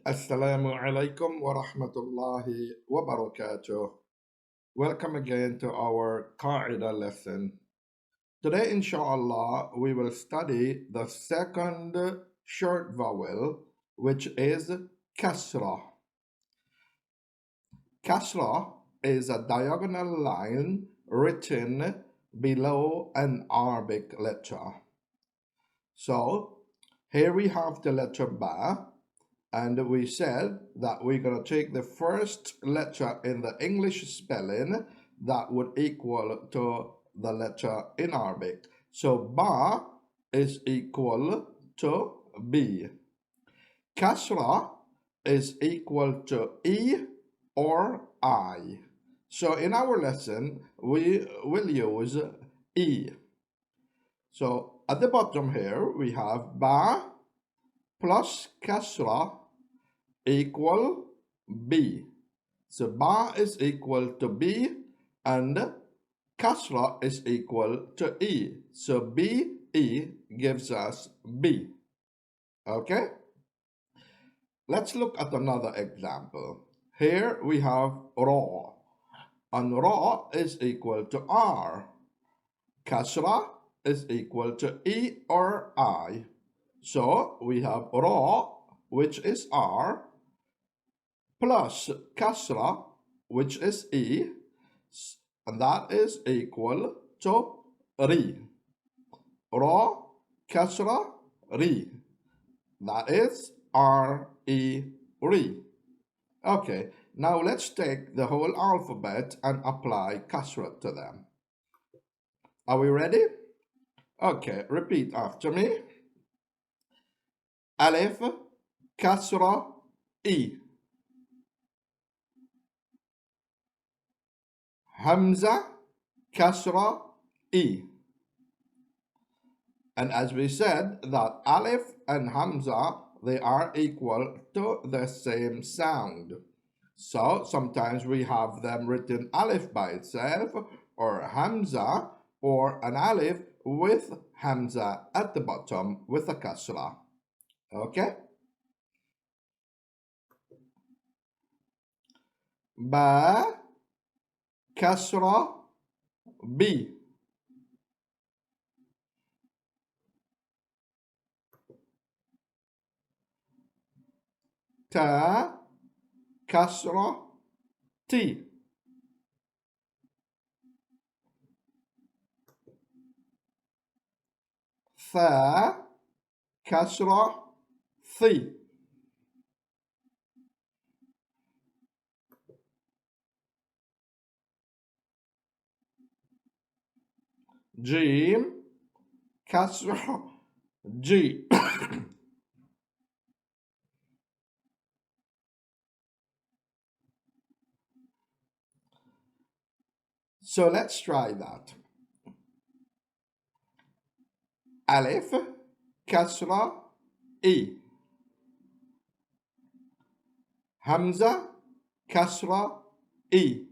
Assalamu alaikum wa rahmatullahi wa barakatuh. Welcome again to our Qaida lesson. Today, inshallah, we will study the second short vowel, which is Kasrah. Kasrah is a diagonal line written below an Arabic letter. So, here we have the letter Ba, and we said that we're going to take the first letter in the English spelling that would equal to the letter in Arabic. So Ba is equal to B. Kasra is equal to E or I. So in our lesson, we will use E. So at the bottom here, we have Ba plus Kasra equal B. So Ba is equal to B and Kasra is equal to E. So BE gives us B. Okay? Let's look at another example. Here we have Ra. And Ra is equal to R. Kasra is equal to E or I. So we have Ra, which is R, plus Kasra, which is E, and that is equal to Ri. Ra, Kasra, Ri. That is R-E, Ri. Okay, now let's take the whole alphabet and apply Kasra to them. Are we ready? Okay, repeat after me. Alif, Kasra, E. Hamza, Kasra, E. And as we said that Alif and Hamza, they are equal to the same sound. So sometimes we have them written Alif by itself or Hamza or an Alif with Hamza at the bottom with a Kasra. Okay? Ba, Kasra, B. Ta, Kasra, T. Tha, Kasra, Thi. Jim, Kasra, G. So let's try that. Alif, Kasra, E. Hamza, Kasra, E.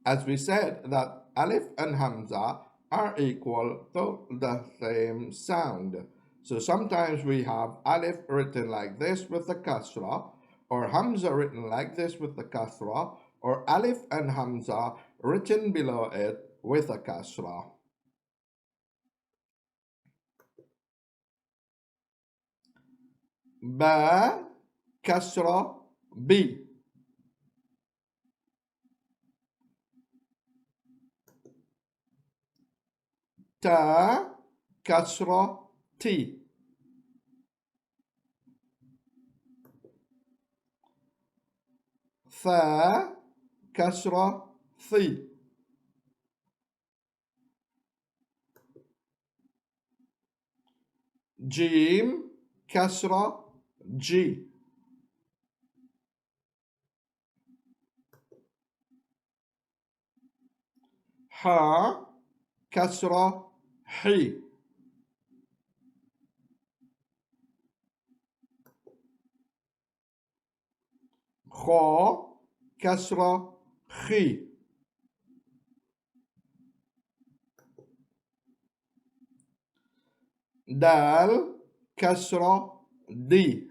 As we said that Alif and Hamza are equal to the same sound. So sometimes we have Alif written like this with the Kasra, or Hamza written like this with the Kasra, or Alif and Hamza written below it with a Kasra. Ba, Kasra, B. Ta, Kasra, T. Tha, Kasra, Thi. Jim, Kasra, G. Ha, Kasra, Hi. Kha, Kasra, Khi. Dal, Kasra, D.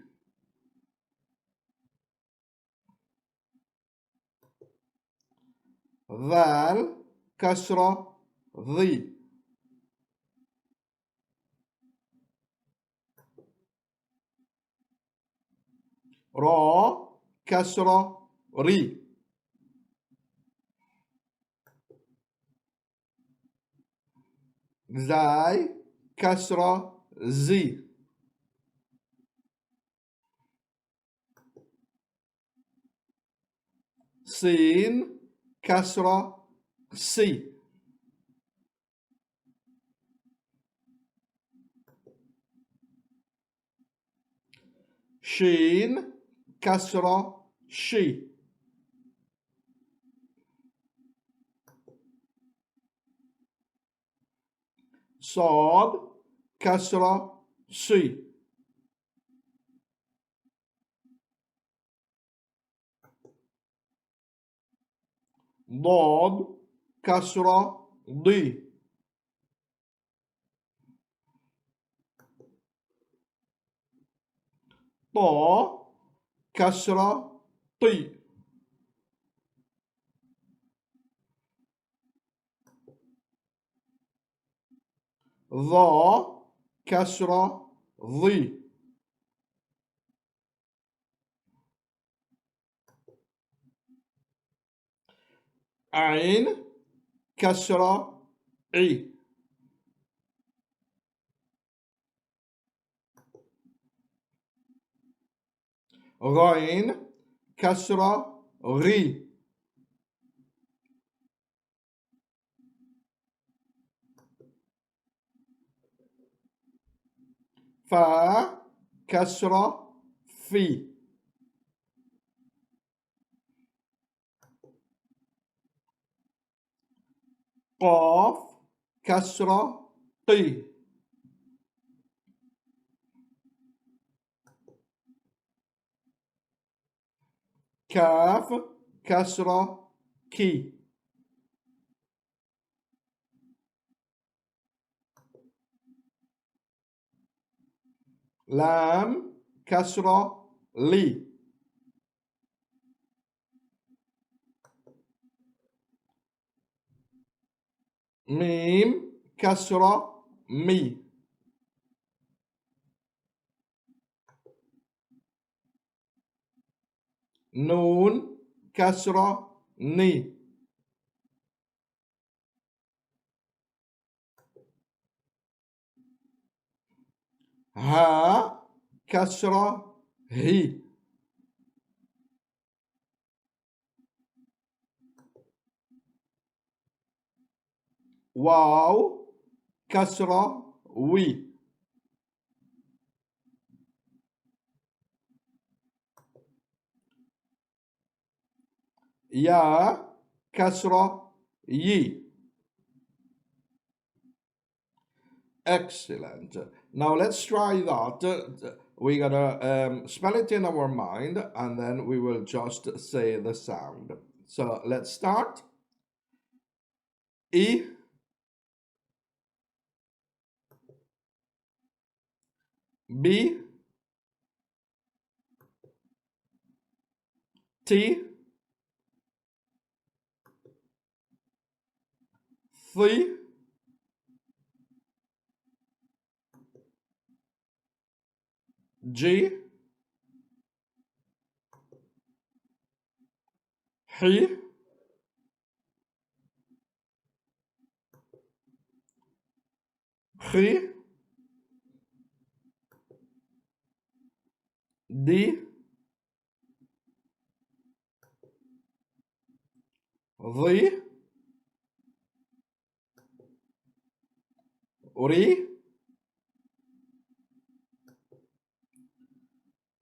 ذال كسرة ذي را كسرة ري زاي كسرة زي سين كسرة سي شين كسرة شي صاد كسرة سي ضاد كسرة ضي طا كسرة طي ضا كسرة ضي عين كسرة عي غين كسرة غي فا كسرة في قاف كسرة قي كاف كسرة كي لام كسرة لي ميم كسرة مي نون كسرة ني ها كسرة هي واو كسرة وي يا كسرة يي. Excellent. Now let's try that. We gotta spell it in our mind and then we will just say the sound. So let's start. I, B, T, Th, G, H, G, D, ضي ري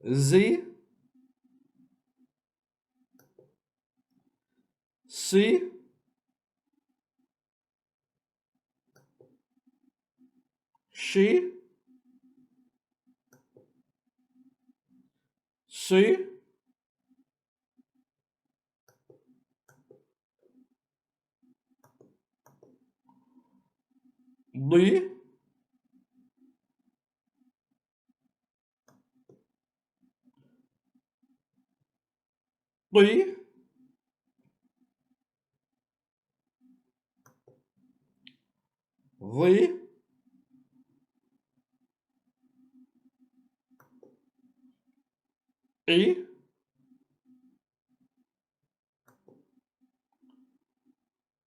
زي سي شي سي ضي طي the, I,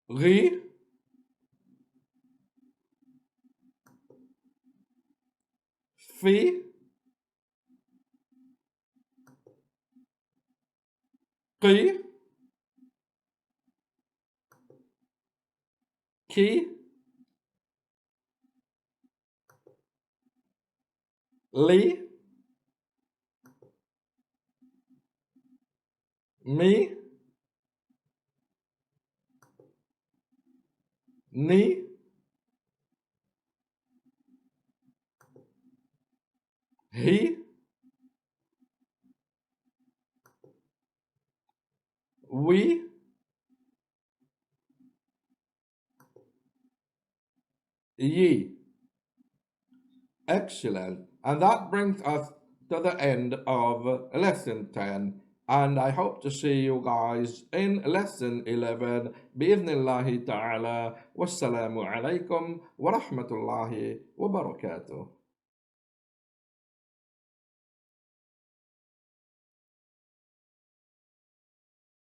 ri, fi, qi, ki, li, mi, ni, he, we, ye. Excellent. And that brings us to the end of lesson 10. And I hope to see you guys in lesson 11. Bi'idhnillahi ta'ala. Wassalamu alaikum wa rahmatullahi wa barakatuh.